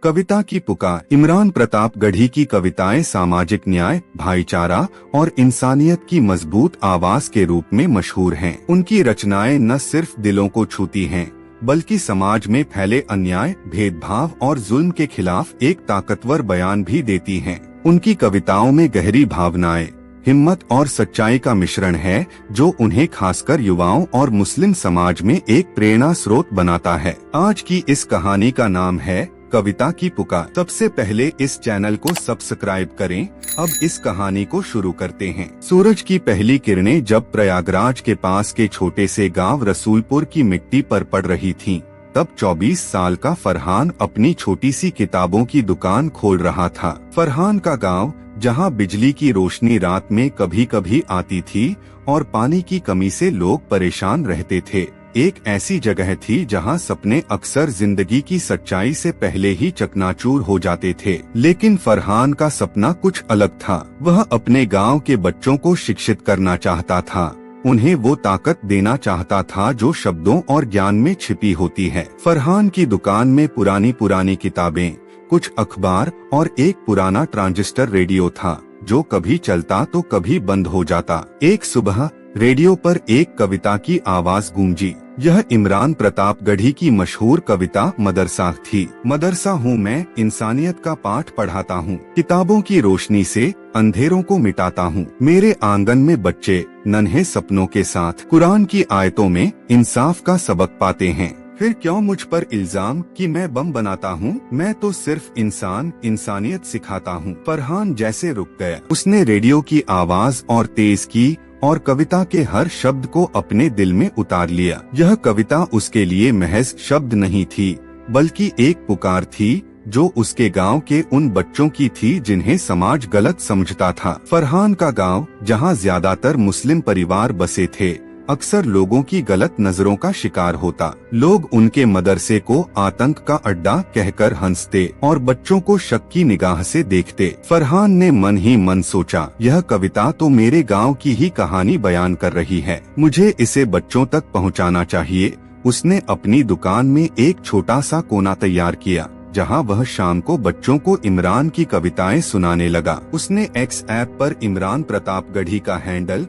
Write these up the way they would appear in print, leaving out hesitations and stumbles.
कविता की पुकार। इमरान प्रतापगढ़ी की कविताएं सामाजिक न्याय, भाईचारा और इंसानियत की मजबूत आवाज के रूप में मशहूर हैं। उनकी रचनाएं न सिर्फ दिलों को छूती हैं, बल्कि समाज में फैले अन्याय, भेदभाव और जुल्म के खिलाफ एक ताकतवर बयान भी देती हैं। उनकी कविताओं में गहरी भावनाएं, हिम्मत और सच्चाई का मिश्रण है, जो उन्हें खासकर युवाओं और मुस्लिम समाज में एक प्रेरणा स्रोत बनाता है। आज की इस कहानी का नाम है कविता की पुकार। सबसे पहले इस चैनल को सब्सक्राइब करें। अब इस कहानी को शुरू करते हैं। सूरज की पहली किरणें जब प्रयागराज के पास के छोटे से गांव रसूलपुर की मिट्टी पर पड़ रही थीं, तब 24 साल का फरहान अपनी छोटी सी किताबों की दुकान खोल रहा था। फरहान का गांव, जहां बिजली की रोशनी रात में कभी कभी आती थी और पानी की कमी से लोग परेशान रहते थे, एक ऐसी जगह थी जहां सपने अक्सर जिंदगी की सच्चाई से पहले ही चकनाचूर हो जाते थे। लेकिन फरहान का सपना कुछ अलग था। वह अपने गांव के बच्चों को शिक्षित करना चाहता था, उन्हें वो ताकत देना चाहता था जो शब्दों और ज्ञान में छिपी होती है। फरहान की दुकान में पुरानी किताबें, कुछ अखबार और एक पुराना ट्रांजिस्टर रेडियो था, जो कभी चलता तो कभी बंद हो जाता। एक सुबह रेडियो पर एक कविता की आवाज गूंजी। यह इमरान प्रतापगढ़ी की मशहूर कविता मदरसा थी। मदरसा हूँ मैं, इंसानियत का पाठ पढ़ाता हूँ, किताबों की रोशनी से अंधेरों को मिटाता हूँ। मेरे आंगन में बच्चे नन्हे सपनों के साथ कुरान की आयतों में इंसाफ का सबक पाते हैं। फिर क्यों मुझ पर इल्जाम कि मैं बम बनाता हूँ? मैं तो सिर्फ इंसानियत सिखाता हूँ। फरहान जैसे रुक गया। उसने रेडियो की आवाज और तेज की और कविता के हर शब्द को अपने दिल में उतार लिया। यह कविता उसके लिए महज शब्द नहीं थी, बल्कि एक पुकार थी जो उसके गांव के उन बच्चों की थी जिन्हें समाज गलत समझता था। फरहान का गांव, जहां ज्यादातर मुस्लिम परिवार बसे थे, अक्सर लोगों की गलत नजरों का शिकार होता। लोग उनके मदरसे को आतंक का अड्डा कहकर हंसते और बच्चों को शक की निगाह से देखते। फरहान ने मन ही मन सोचा, यह कविता तो मेरे गांव की ही कहानी बयान कर रही है, मुझे इसे बच्चों तक पहुंचाना चाहिए। उसने अपनी दुकान में एक छोटा सा कोना तैयार किया, जहां वह शाम को बच्चों को इमरान की कविताएं सुनाने लगा। उसने एक्स ऐप पर इमरान प्रतापगढ़ी का हैंडल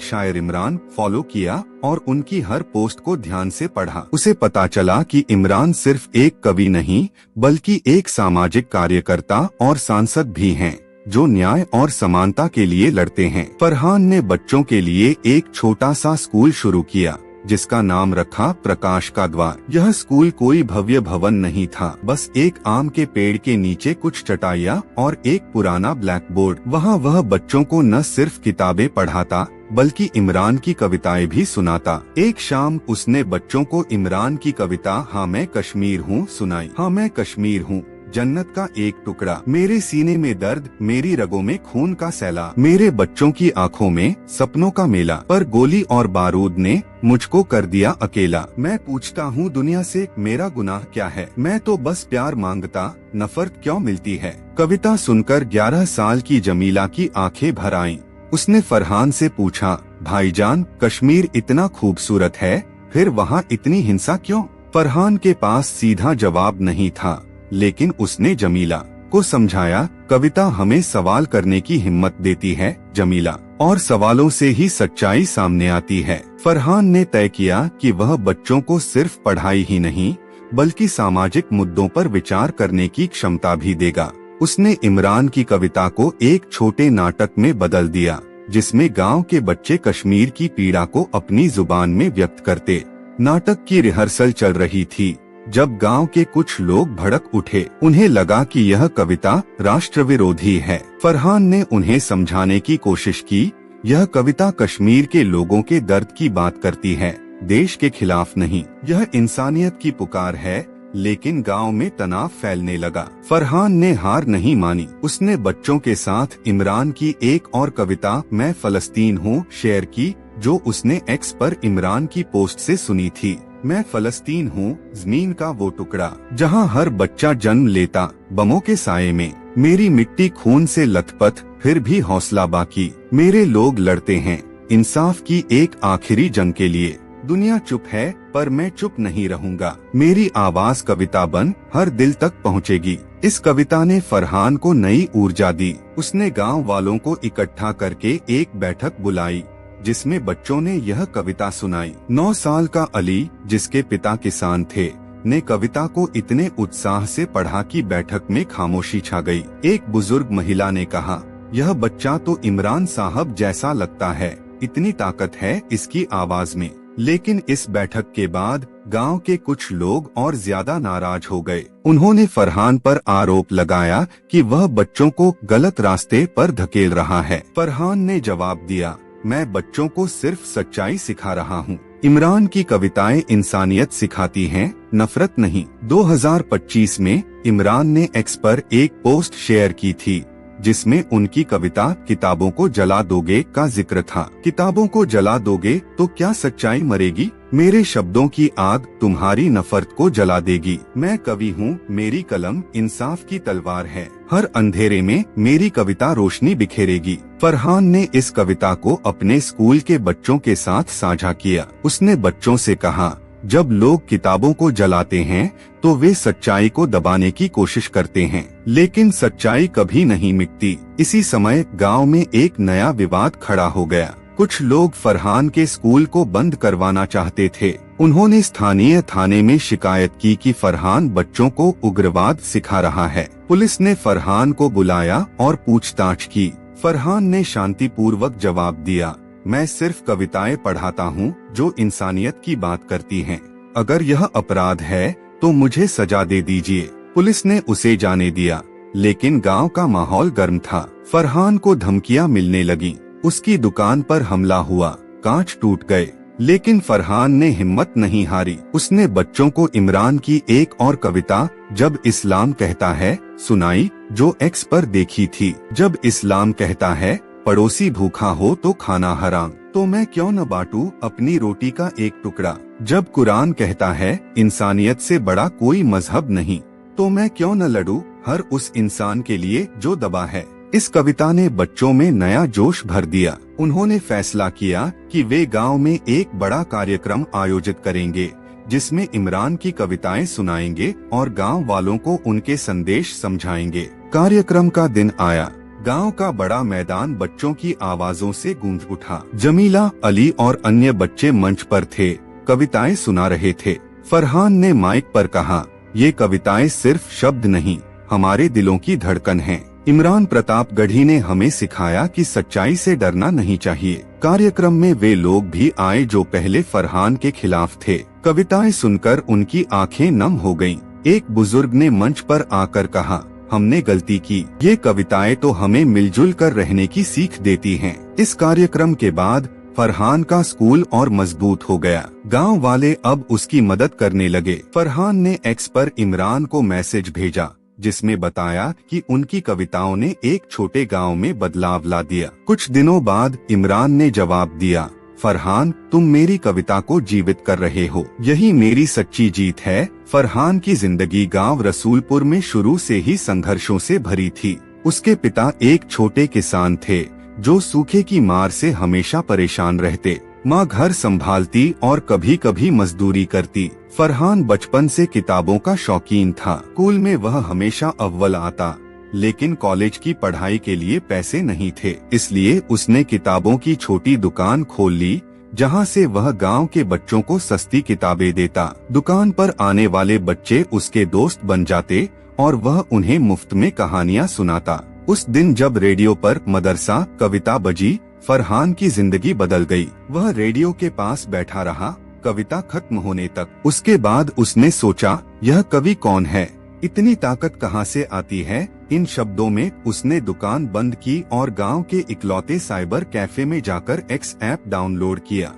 @शायर इमरान फॉलो किया और उनकी हर पोस्ट को ध्यान से पढ़ा। उसे पता चला कि इमरान सिर्फ एक कवि नहीं, बल्कि एक सामाजिक कार्यकर्ता और सांसद भी हैं, जो न्याय और समानता के लिए लड़ते हैं। फरहान ने बच्चों के लिए एक छोटा सा स्कूल शुरू किया, जिसका नाम रखा प्रकाश का द्वार। यह स्कूल कोई भव्य भवन नहीं था, बस एक आम के पेड़ के नीचे कुछ चटाइयाँ और एक पुराना ब्लैक बोर्ड। वहाँ वह बच्चों को न सिर्फ किताबें पढ़ाता, बल्कि इमरान की कविताएं भी सुनाता। एक शाम उसने बच्चों को इमरान की कविता हाँ मैं कश्मीर हूँ सुनाई। हाँ मैं कश्मीर हूँ, जन्नत का एक टुकड़ा, मेरे सीने में दर्द, मेरी रगों में खून का सैलाब, मेरे बच्चों की आंखों में सपनों का मेला, पर गोली और बारूद ने मुझको कर दिया अकेला। मैं पूछता हूँ दुनिया से, मेरा गुनाह क्या है? मैं तो बस प्यार मांगता, नफरत क्यों मिलती है? कविता सुनकर 11 साल की जमीला की आंखें भर आईं। उसने फरहान से पूछा, भाईजान, कश्मीर इतना खूबसूरत है, फिर वहाँ इतनी हिंसा क्यों? फरहान के पास सीधा जवाब नहीं था, लेकिन उसने जमीला को समझाया, कविता हमें सवाल करने की हिम्मत देती है जमीला, और सवालों से ही सच्चाई सामने आती है। फरहान ने तय किया कि वह बच्चों को सिर्फ पढ़ाई ही नहीं, बल्कि सामाजिक मुद्दों पर विचार करने की क्षमता भी देगा। उसने इमरान की कविता को एक छोटे नाटक में बदल दिया, जिसमें गांव के बच्चे कश्मीर की पीड़ा को अपनी जुबान में व्यक्त करते। नाटक की रिहर्सल चल रही थी जब गांव के कुछ लोग भड़क उठे। उन्हें लगा कि यह कविता राष्ट्र विरोधी है। फरहान ने उन्हें समझाने की कोशिश की, यह कविता कश्मीर के लोगों के दर्द की बात करती है, देश के खिलाफ नहीं। यह इंसानियत की पुकार है। लेकिन गांव में तनाव फैलने लगा। फरहान ने हार नहीं मानी। उसने बच्चों के साथ इमरान की एक और कविता मैं फलस्तीन हूँ शेयर की, जो उसने एक्स पर इमरान की पोस्ट से सुनी थी। मैं फलस्तीन हूँ, जमीन का वो टुकड़ा जहाँ हर बच्चा जन्म लेता बमों के साये में, मेरी मिट्टी खून से लथपथ, फिर भी हौसला बाकी, मेरे लोग लड़ते हैं इंसाफ की एक आखिरी जंग के लिए। दुनिया चुप है पर मैं चुप नहीं रहूंगा। मेरी आवाज कविता बन हर दिल तक पहुंचेगी। इस कविता ने फरहान को नई ऊर्जा दी। उसने गांव वालों को इकट्ठा करके एक बैठक बुलाई जिसमें बच्चों ने यह कविता सुनाई। 9 साल का अली, जिसके पिता किसान थे, ने कविता को इतने उत्साह से पढ़ा कि बैठक में खामोशी छा गई। एक बुजुर्ग महिला ने कहा, यह बच्चा तो इमरान साहब जैसा लगता है, इतनी ताकत है इसकी आवाज में। लेकिन इस बैठक के बाद गांव के कुछ लोग और ज्यादा नाराज हो गए। उन्होंने फरहान पर आरोप लगाया कि वह बच्चों को गलत रास्ते पर धकेल रहा है। फरहान ने जवाब दिया, मैं बच्चों को सिर्फ सच्चाई सिखा रहा हूँ। इमरान की कविताएं इंसानियत सिखाती हैं, नफरत नहीं। 2025 में इमरान ने एक्स पर एक पोस्ट शेयर की थी जिसमें उनकी कविता किताबों को जला दोगे का जिक्र था। किताबों को जला दोगे तो क्या सच्चाई मरेगी? मेरे शब्दों की आग तुम्हारी नफरत को जला देगी। मैं कवि हूँ, मेरी कलम इंसाफ की तलवार है। हर अंधेरे में मेरी कविता रोशनी बिखेरेगी। फरहान ने इस कविता को अपने स्कूल के बच्चों के साथ साझा किया। उसने बच्चों से कहा, जब लोग किताबों को जलाते हैं तो वे सच्चाई को दबाने की कोशिश करते हैं, लेकिन सच्चाई कभी नहीं मिटती। इसी समय गांव में एक नया विवाद खड़ा हो गया। कुछ लोग फरहान के स्कूल को बंद करवाना चाहते थे। उन्होंने स्थानीय थाने में शिकायत की कि फरहान बच्चों को उग्रवाद सिखा रहा है। पुलिस ने फरहान को बुलाया और पूछताछ की। फरहान ने शांतिपूर्वक जवाब दिया, मैं सिर्फ कविताएं पढ़ाता हूँ जो इंसानियत की बात करती हैं। अगर यह अपराध है तो मुझे सजा दे दीजिए। पुलिस ने उसे जाने दिया, लेकिन गांव का माहौल गर्म था। फरहान को धमकियां मिलने लगीं। उसकी दुकान पर हमला हुआ, कांच टूट गए, लेकिन फरहान ने हिम्मत नहीं हारी। उसने बच्चों को इमरान की एक और कविता जब इस्लाम कहता है सुनाई, जो एक्स पर देखी थी। जब इस्लाम कहता है पड़ोसी भूखा हो तो खाना हराम, तो मैं क्यों न बांटूं अपनी रोटी का एक टुकड़ा। जब कुरान कहता है इंसानियत से बड़ा कोई मजहब नहीं, तो मैं क्यों न लड़ूं हर उस इंसान के लिए जो दबा है। इस कविता ने बच्चों में नया जोश भर दिया। उन्होंने फैसला किया कि वे गांव में एक बड़ा कार्यक्रम आयोजित करेंगे जिसमें इमरान की कविताएं सुनाएंगे और गांव वालों को उनके संदेश समझाएंगे। कार्यक्रम का दिन आया। गांव का बड़ा मैदान बच्चों की आवाजों से गूंज उठा। जमीला, अली और अन्य बच्चे मंच पर थे, कविताएं सुना रहे थे। फरहान ने माइक पर कहा, ये कविताएं सिर्फ शब्द नहीं, हमारे दिलों की धड़कन हैं। इमरान प्रतापगढ़ी ने हमें सिखाया कि सच्चाई से डरना नहीं चाहिए। कार्यक्रम में वे लोग भी आए जो पहले फरहान के खिलाफ थे। कविताएं सुनकर उनकी आंखें नम हो गईं। एक बुजुर्ग ने मंच पर आकर कहा, हमने गलती की। ये कविताएं तो हमें मिलजुल कर रहने की सीख देती हैं। इस कार्यक्रम के बाद फरहान का स्कूल और मजबूत हो गया। गांव वाले अब उसकी मदद करने लगे। फरहान ने एक्स पर इमरान को मैसेज भेजा जिसमें बताया कि उनकी कविताओं ने एक छोटे गांव में बदलाव ला दिया। कुछ दिनों बाद इमरान ने जवाब दिया, फरहान, तुम मेरी कविता को जीवित कर रहे हो, यही मेरी सच्ची जीत है। फरहान की जिंदगी गांव रसूलपुर में शुरू से ही संघर्षों से भरी थी। उसके पिता एक छोटे किसान थे जो सूखे की मार से हमेशा परेशान रहते। माँ घर संभालती और कभी कभी मजदूरी करती। फरहान बचपन से किताबों का शौकीन था। स्कूल में वह हमेशा अव्वल आता, लेकिन कॉलेज की पढ़ाई के लिए पैसे नहीं थे, इसलिए उसने किताबों की छोटी दुकान खोल ली जहां से वह गांव के बच्चों को सस्ती किताबें देता। दुकान पर आने वाले बच्चे उसके दोस्त बन जाते और वह उन्हें मुफ्त में कहानियां सुनाता। उस दिन जब रेडियो पर मदरसा कविता बजी, फरहान की जिंदगी बदल गई। वह रेडियो के पास बैठा रहा कविता खत्म होने तक। उसके बाद उसने सोचा, यह कवि कौन है, इतनी ताकत कहां से आती है। इन शब्दों में उसने दुकान बंद की और गांव के इकलौते साइबर कैफे में जाकर एक्स ऐप डाउनलोड किया।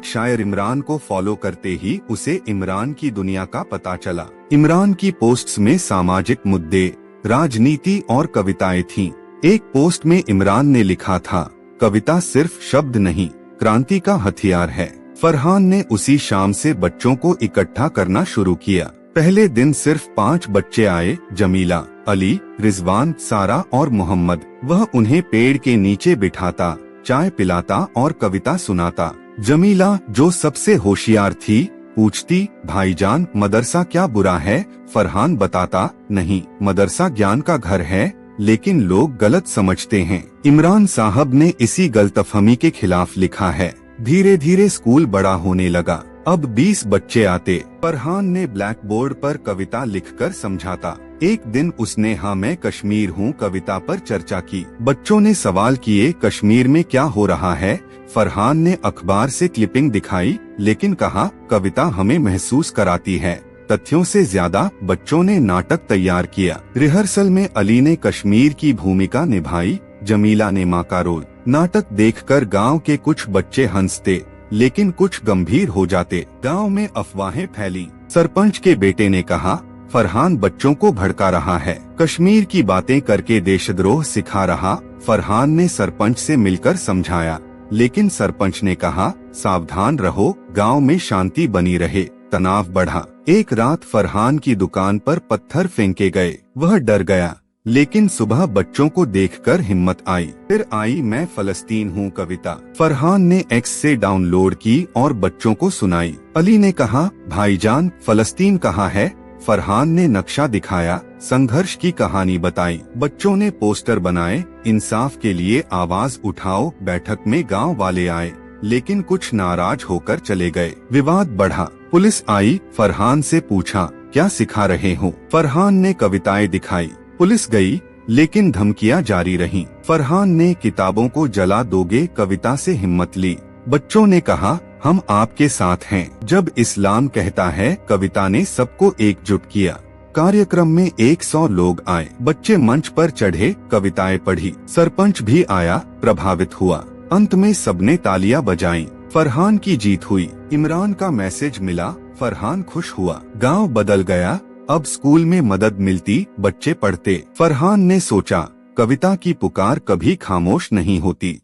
@शायर इमरान को फॉलो करते ही उसे इमरान की दुनिया का पता चला। इमरान की पोस्ट्स में सामाजिक मुद्दे, राजनीति और कविताएं थीं। एक पोस्ट में इमरान ने लिखा था, कविता सिर्फ शब्द नहीं, क्रांति का हथियार है। फरहान ने उसी शाम से बच्चों को इकट्ठा करना शुरू किया। पहले दिन सिर्फ 5 बच्चे आए, जमीला, अली, रिजवान, सारा और मोहम्मद। वह उन्हें पेड़ के नीचे बिठाता, चाय पिलाता और कविता सुनाता। जमीला, जो सबसे होशियार थी, पूछती, भाईजान मदरसा क्या बुरा है? फरहान बताता, नहीं, मदरसा ज्ञान का घर है, लेकिन लोग गलत समझते हैं। इमरान साहब ने इसी गलतफहमी के खिलाफ लिखा है। धीरे धीरे स्कूल बड़ा होने लगा। अब 20 बच्चे आते। फरहान ने ब्लैक बोर्ड पर कविता लिखकर समझाता। एक दिन उसने हाँ मैं कश्मीर हूँ कविता पर चर्चा की। बच्चों ने सवाल किए, कश्मीर में क्या हो रहा है? फरहान ने अखबार से क्लिपिंग दिखाई, लेकिन कहा, कविता हमें महसूस कराती है। तथ्यों से ज्यादा बच्चों ने नाटक तैयार किया। रिहर्सल में अली ने कश्मीर की भूमिका निभाई, जमीला ने माँ का रोल। नाटक देखकर गांव के कुछ बच्चे हंसते, लेकिन कुछ गंभीर हो जाते। गांव में अफवाहें फैली। सरपंच के बेटे ने कहा, फरहान बच्चों को भड़का रहा है, कश्मीर की बातें करके देशद्रोह सिखा रहा। फरहान ने सरपंच से मिलकर समझाया, लेकिन सरपंच ने कहा, सावधान रहो, गांव में शांति बनी रहे। तनाव बढ़ा। एक रात फरहान की दुकान पर पत्थर फेंके गए। वह डर गया, लेकिन सुबह बच्चों को देखकर हिम्मत आई। फिर आई मैं फलस्तीन हूँ कविता। फरहान ने एक्स से डाउनलोड की और बच्चों को सुनाई। अली ने कहा, भाईजान फलस्तीन कहाँ है? फरहान ने नक्शा दिखाया, संघर्ष की कहानी बताई। बच्चों ने पोस्टर बनाए, इंसाफ के लिए आवाज उठाओ। बैठक में गांव वाले आए, लेकिन कुछ नाराज होकर चले गए। विवाद बढ़ा। पुलिस आई। फरहान से पूछा, क्या सिखा रहे हो? फरहान ने कविताएं दिखाई। पुलिस गई, लेकिन धमकियां जारी रहीं। फरहान ने किताबों को जला दोगे कविता से हिम्मत ली। बच्चों ने कहा, हम आपके साथ हैं। जब इस्लाम कहता है, कविता ने सबको एकजुट किया। कार्यक्रम में 100 लोग आए। बच्चे मंच पर चढ़े, कविताएं पढ़ी। सरपंच भी आया, प्रभावित हुआ। अंत में सबने तालियां बजाईं। फरहान की जीत हुई। इमरान का मैसेज मिला, फरहान खुश हुआ। गांव बदल गया। अब स्कूल में मदद मिलती, बच्चे पढ़ते। फरहान ने सोचा, कविता की पुकार कभी खामोश नहीं होती।